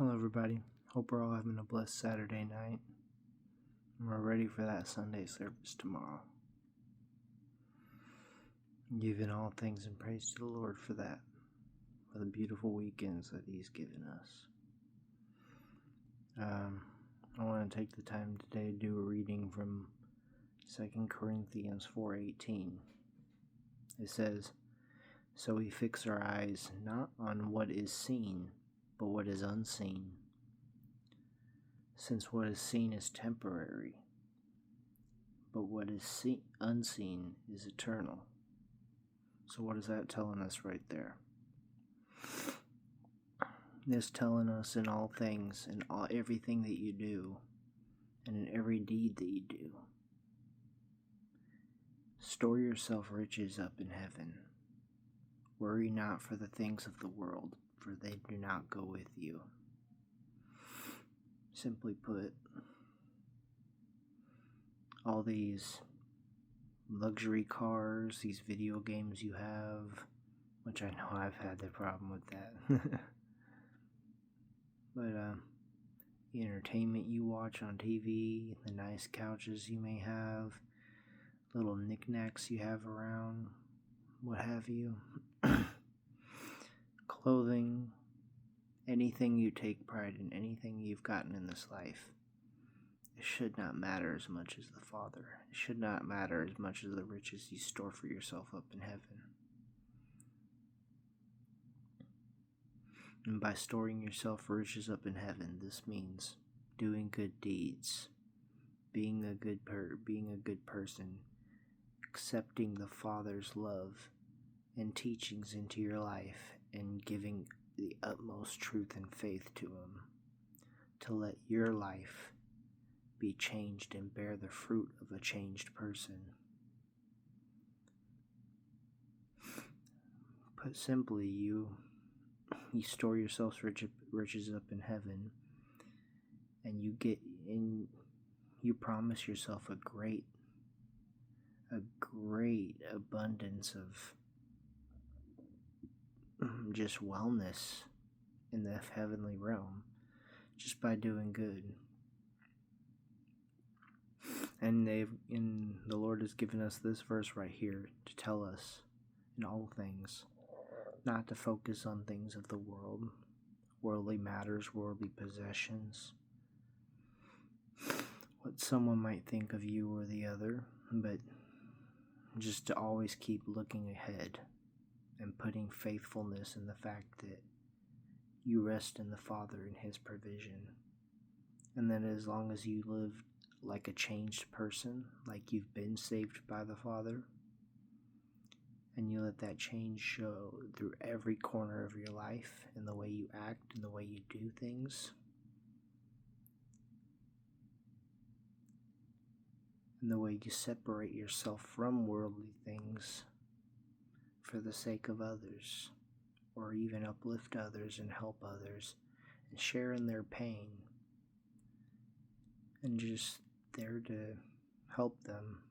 Hello, everybody. Hope we're all having a blessed Saturday night. And we're ready for that Sunday service tomorrow. Giving all things and praise to the Lord for that, for the beautiful weekends that He's given us. I want to take the time today to do a reading from 2 Corinthians 4:18. It says, "So we fix our eyes not on what is seen, but what is unseen. Since what is seen is temporary, but what is unseen is eternal." So what is that telling us right there? It's telling us in all things, in everything that you do, and in every deed that you do, store yourself riches up in heaven. Worry not for the things of the world, for they do not go with you. Simply put, all these luxury cars, these video games you have, which I know I've had the problem with that. But the entertainment you watch on TV, the nice couches you may have, little knickknacks you have around, what have you, clothing, anything you take pride in, anything you've gotten in this life, it should not matter as much as the Father. It should not matter as much as the riches you store for yourself up in heaven. And by storing yourself riches up in heaven, this means doing good deeds, being a good person, accepting the Father's love and teachings into your life, and giving the utmost truth and faith to Him, to let your life be changed and bear the fruit of a changed person. Put simply, you store yourselves riches up in heaven, and you promise yourself a great abundance of just wellness in the heavenly realm, just by doing good. And the Lord has given us this verse right here to tell us in all things not to focus on things of the world, worldly matters, worldly possessions, what someone might think of you or the other, but just to always keep looking ahead and putting faithfulness in the fact that you rest in the Father and His provision. And then as long as you live like a changed person, like you've been saved by the Father, and you let that change show through every corner of your life, in the way you act, in the way you do things, in the way you separate yourself from worldly things for the sake of others, or even uplift others and help others and share in their pain, and just there to help them,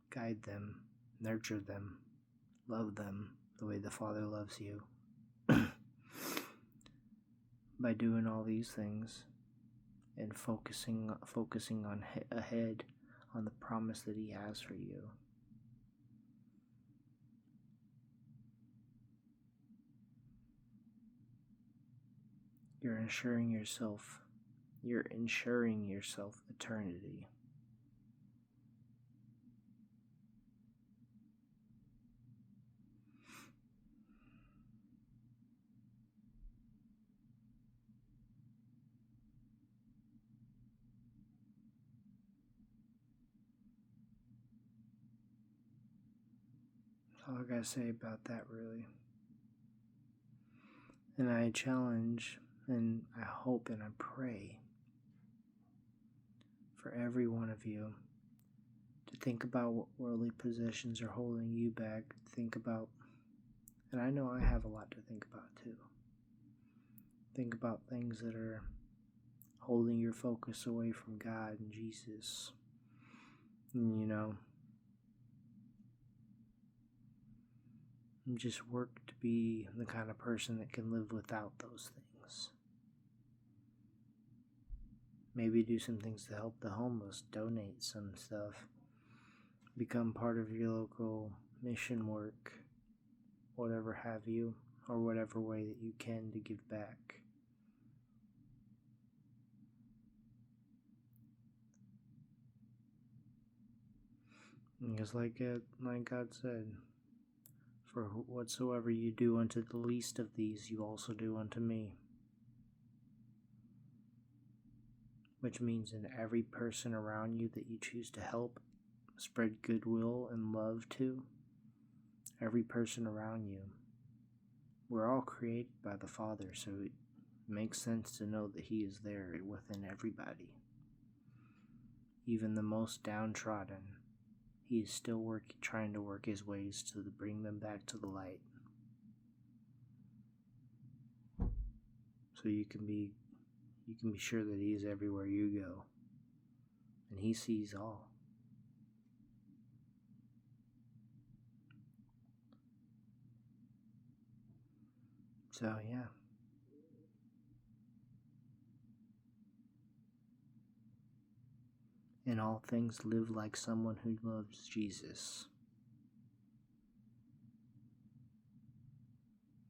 guide them, nurture them, love them the way the Father loves you. By doing all these things and focusing on ahead on the promise that He has for you, you're ensuring yourself eternity. That's all I gotta say about that, really. And I challenge, and I hope, and I pray for every one of you to think about what worldly possessions are holding you back. Think about, and I know I have a lot to think about too. Think about things that are holding your focus away from God and Jesus. And, just work to be the kind of person that can live without those things. Maybe do some things to help the homeless, donate some stuff, become part of your local mission work, whatever have you, or whatever way that you can to give back. Because like God said, for whatsoever you do unto the least of these, you also do unto me. Which means in every person around you that you choose to help, spread goodwill and love to, every person around you, we're all created by the Father, so it makes sense to know that He is there within everybody. Even the most downtrodden, He is still trying to work His ways to bring them back to the light. So you can be sure that He is everywhere you go, and He sees all. So yeah. In all things, live like someone who loves Jesus.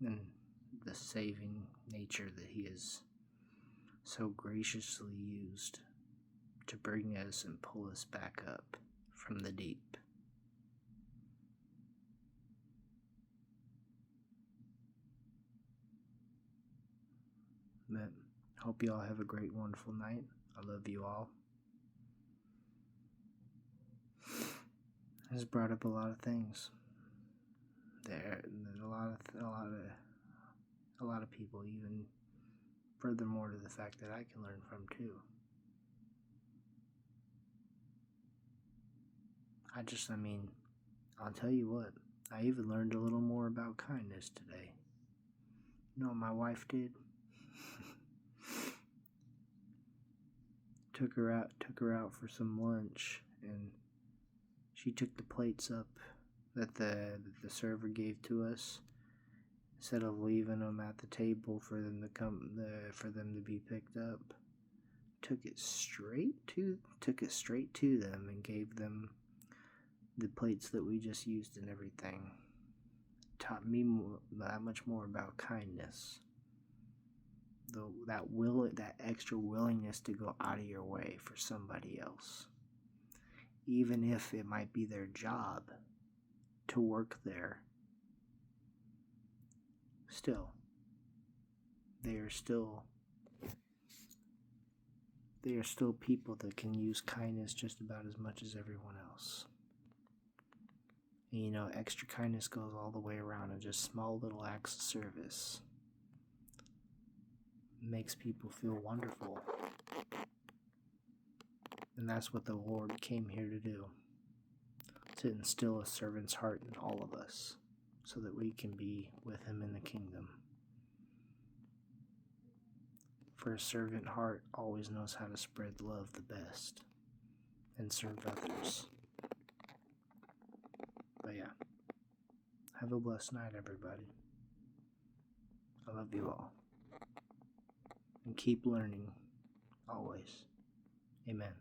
And the saving nature that He has so graciously used to bring us and pull us back up from the deep. But hope you all have a great, wonderful night. I love you all. This brought up a lot of things. There, a lot of people, even furthermore to the fact that I can learn from too. I'll tell you what, I even learned a little more about kindness today. You know what my wife did? took her out for some lunch, and she took the plates up that the server gave to us. Instead of leaving them at the table for them to be picked up, took it straight to them and gave them the plates that we just used and everything. Taught me that much more about kindness. That extra willingness to go out of your way for somebody else, even if it might be their job to work there. Still, they are still people that can use kindness just about as much as everyone else. And extra kindness goes all the way around, and just small little acts of service makes people feel wonderful. And that's what the Lord came here to do, to instill a servant's heart in all of us, so that we can be with Him in the kingdom. For a servant heart always knows how to spread love the best and serve others. But yeah, have a blessed night, everybody. I love you all. And keep learning, always. Amen.